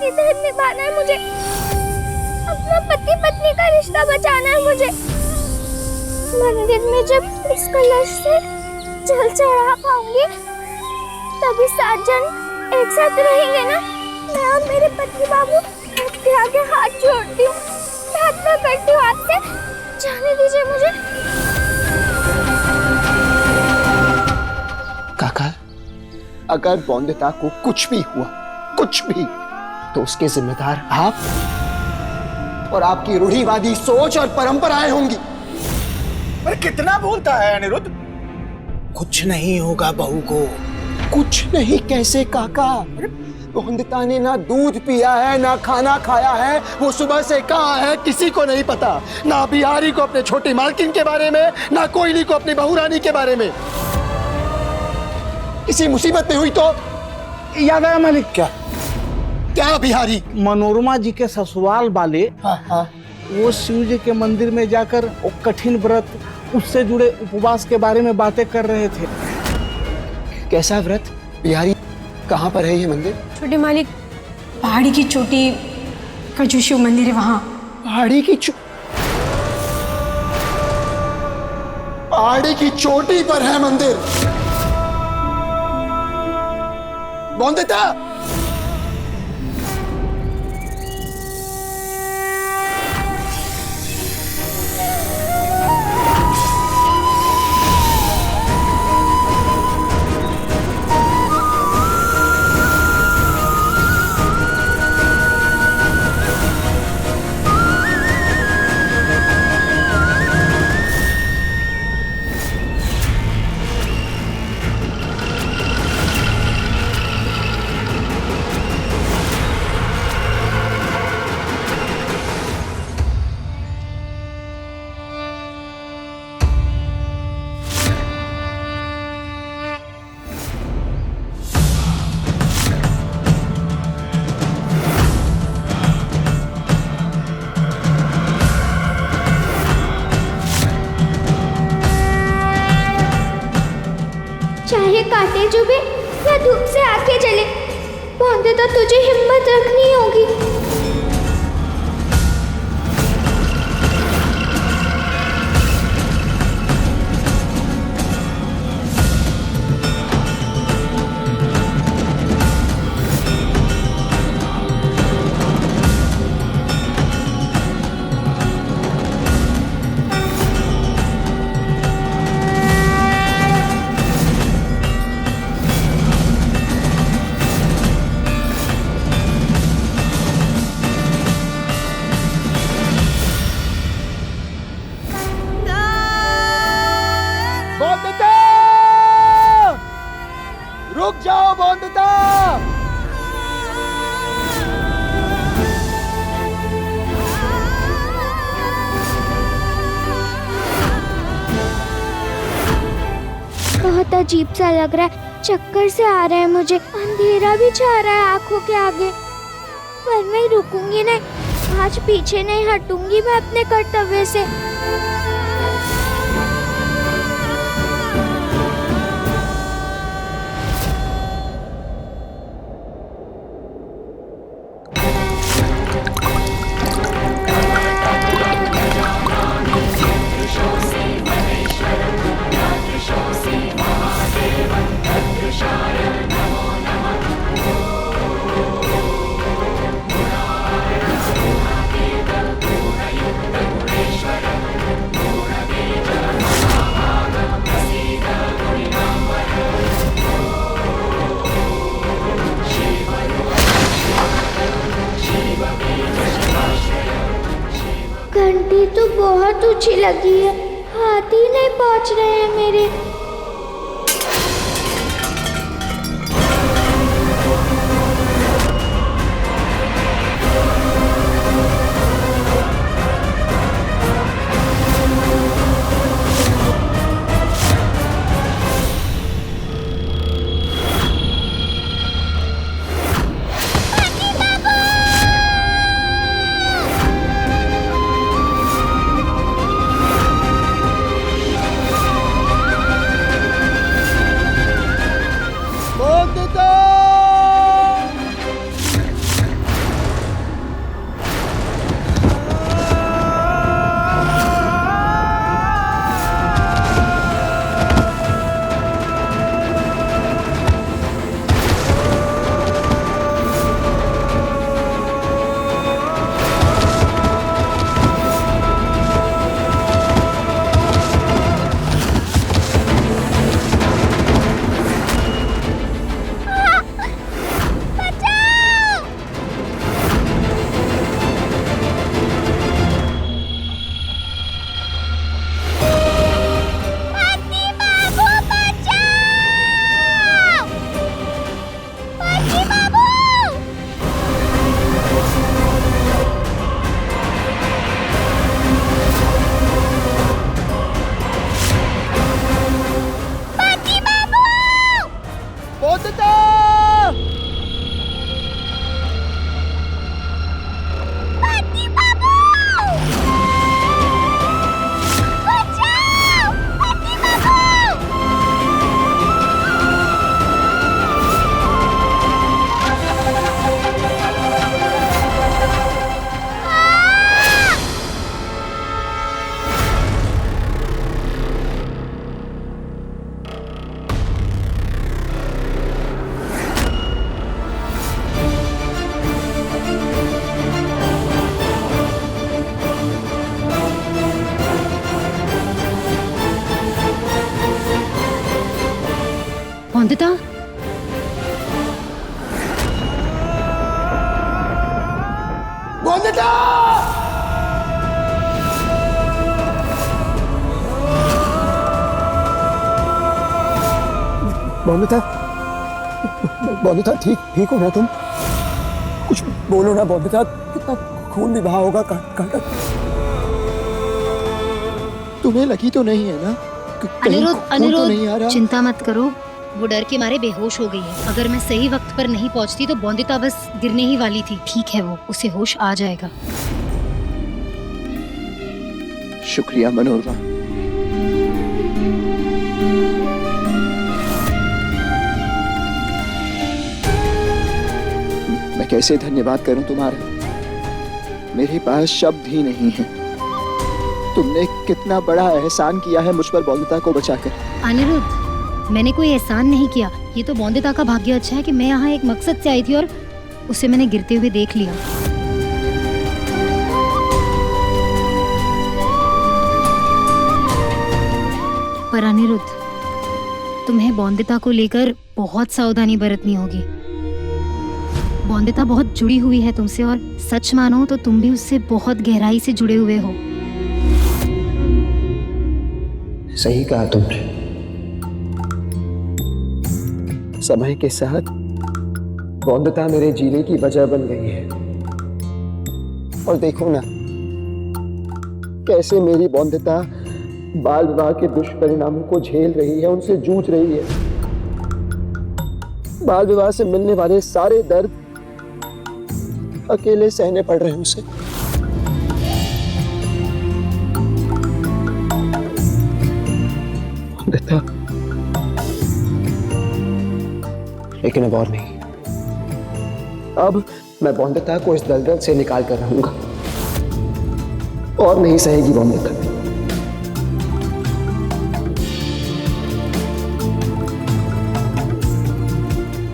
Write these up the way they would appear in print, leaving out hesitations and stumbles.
इधर निभाना है मुझे, अपना पति पत्नी का रिश्ता बचाना है मुझे। मंदिर में जब इस कलश से जल चढ़ा पाऊंगी तभी 7 जन एक साथ रहेंगे ना। मैं और मेरे पति बाबू आपके आगे हाथ जोड़ती हूँ, प्रार्थना करती हूँ आपसे, जाने दीजिए मुझे। काका, अगर बौंदता को कुछ भी हुआ, कुछ भी, तो उसके जिम्मेदार आप और आपकी रूढ़िवादी सोच और परंपराएं होंगी। पर कितना बोलता है अनिरुद्ध? कुछ नहीं होगा बहू को। कुछ नहीं कैसे काका? बौंदता ने ना दूध पिया है, ना खाना खाया है, वो सुबह से कहाँ है किसी को नहीं पता। ना बिहारी को अपने छोटी मालकिन के बारे में, ना कोयली को अपनी बहू रानी के बारे में। किसी मुसीबत में हुई तो याद आया मालिक? क्या क्या बिहारी? मनोरमा जी के ससुराल वाले वो शिव जी के मंदिर में जाकर वो कठिन व्रत, उससे जुड़े उपवास के बारे में बातें कर रहे थे। कैसा व्रत बिहारी? कहाँ पर है ये मंदिर? छोटे मालिक, पहाड़ी की चोटी का जो शिव मंदिर है वहाँ। पहाड़ी की चोटी पर है मंदिर। बौंदता, चाहे कांटे चुभे या धूप से आंखें जले, बौंदता तुझे हिम्मत रखनी होगी। बौंदता! रुक जाओ बौंदता! बहुत अजीब सा लग रहा है, चक्कर से आ रहा है मुझे, अंधेरा भी छा रहा है आंखों के आगे। पर मैं रुकूंगी नहीं, आज पीछे नहीं हटूंगी मैं अपने कर्तव्य से। घंटी तो बहुत ऊंची लगी है, हाथ ही नहीं पहुंच रहे हैं मेरे। बौंदिता, बौंदिता! बौंदिता, बौंदिता, ठीक हो ना तुम? कुछ बोलो ना बौंदिता, कितना खून भी बहा होगा कांटा। तुम्हें लगी तो नहीं है ना? कहीं खून तो नहीं आ रहा? चिंता मत करो, वो डर के मारे बेहोश हो गई है। अगर मैं सही वक्त पर नहीं पहुंचती तो बौंदिता बस गिरने ही वाली थी। ठीक है, वो उसे होश आ जाएगा। शुक्रिया मनोरमा। मैं कैसे धन्यवाद करूं तुम्हारा? मेरे पास शब्द ही नहीं है। तुमने कितना बड़ा एहसान किया है मुझ पर बौंदिता को बचाकर। अनिरुद्ध, मैंने कोई एहसान नहीं किया। ये तो बौंदिता का भाग्य अच्छा है कि मैं यहाँ एक मकसद से आई थी और उसे मैंने गिरते हुए देख लिया। पर अनिरुद्ध, तुम्हें बौंदिता को लेकर बहुत सावधानी बरतनी होगी। बौंदिता बहुत जुड़ी हुई है तुमसे और सच मानो तो तुम भी उससे बहुत गहराई से जुड़े हुए हो। सही कहा तुमने। समय के साथ बौंदिता मेरे जीने की वजह बन गई है। और देखो ना कैसे मेरी बौंदिता बाल विवाह के दुष्परिणामों को झेल रही है, उनसे जूझ रही है। बाल विवाह से मिलने वाले सारे दर्द अकेले सहने पड़ रहे हैं उसे। बौंदिता, लेकिन अब और नहीं। अब मैं बौंदिता को इस दलदल से निकाल कर रहूंगा। और नहीं सहेगी बौंदिता।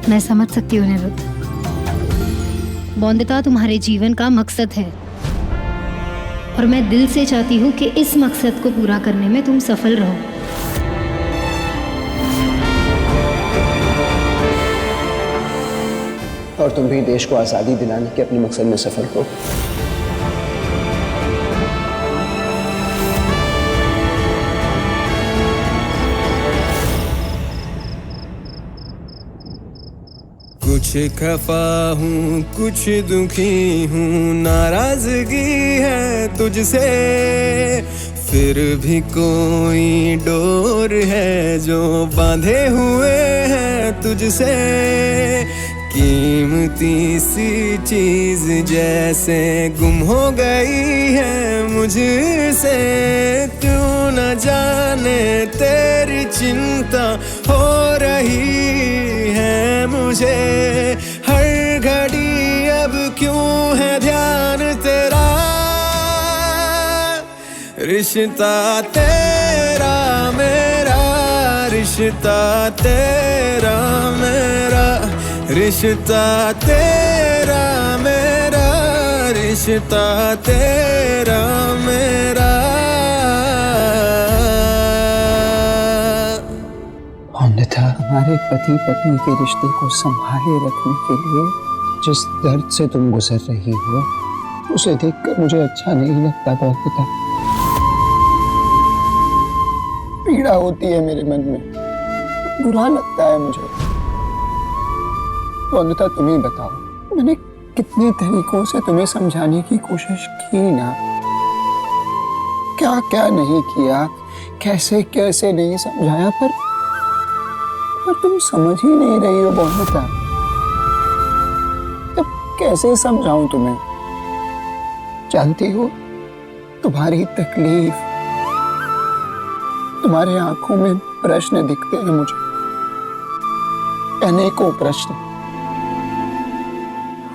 मैं समझ सकती हूँ अनिरुद्ध। बौंदिता तुम्हारे जीवन का मकसद है और मैं दिल से चाहती हूँ कि इस मकसद को पूरा करने में तुम सफल रहो। और तुम भी देश को आजादी दिलाने के अपने मकसद में सफल हो। कुछ खफा हूँ, कुछ दुखी हूँ, नाराजगी है तुझसे, फिर भी कोई डोर है जो बांधे हुए हैं तुझसे। कीमती सी चीज जैसे गुम हो गई है मुझसे। क्यों न जाने तेरी चिंता हो रही है मुझे। हर घड़ी अब क्यों है ध्यान तेरा। रिश्ता तेरा मेरा, रिश्ता तेरा मेरा, रिश्ता तेरा मेरा, रिश्ता तेरा मेरा। बौंदिता, हमारे पति पत्नी के रिश्ते को संभाले रखने के लिए जिस दर्द से तुम गुजर रही हो उसे देखकर मुझे अच्छा नहीं लगता बौंदिता। पीड़ा होती है मेरे मन में, बुरा लगता है मुझे। बौंदिता, तुम ही बताओ, मैंने कितने तरीकों से तुम्हें समझाने की कोशिश की ना। क्या क्या नहीं किया, कैसे कैसे नहीं समझाया, पर तुम समझ ही नहीं रही हो बौंदिता। तब कैसे समझाऊं तुम्हें? जानती हो, तुम्हारी तकलीफ, तुम्हारे आंखों में प्रश्न दिखते हैं मुझे, अनेकों प्रश्न,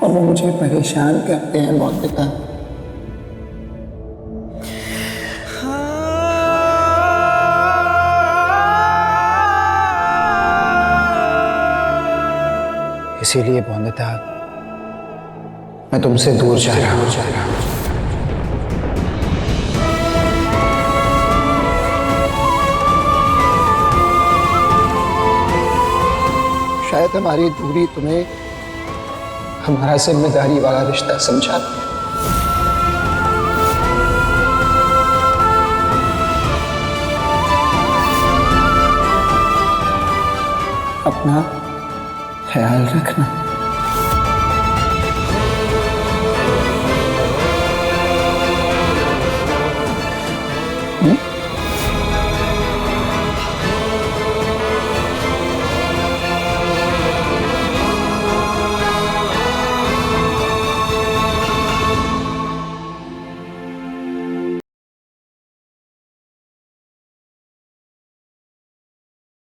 और वो मुझे परेशान करते हैं बौंदिता। इसीलिए बौंदिता, मैं तुमसे दूर जा रहा हूं। शायद हमारी दूरी तुम्हें हमारा जिम्मेदारी वाला रिश्ता समझा। अपना ख्याल रखना। हुँ?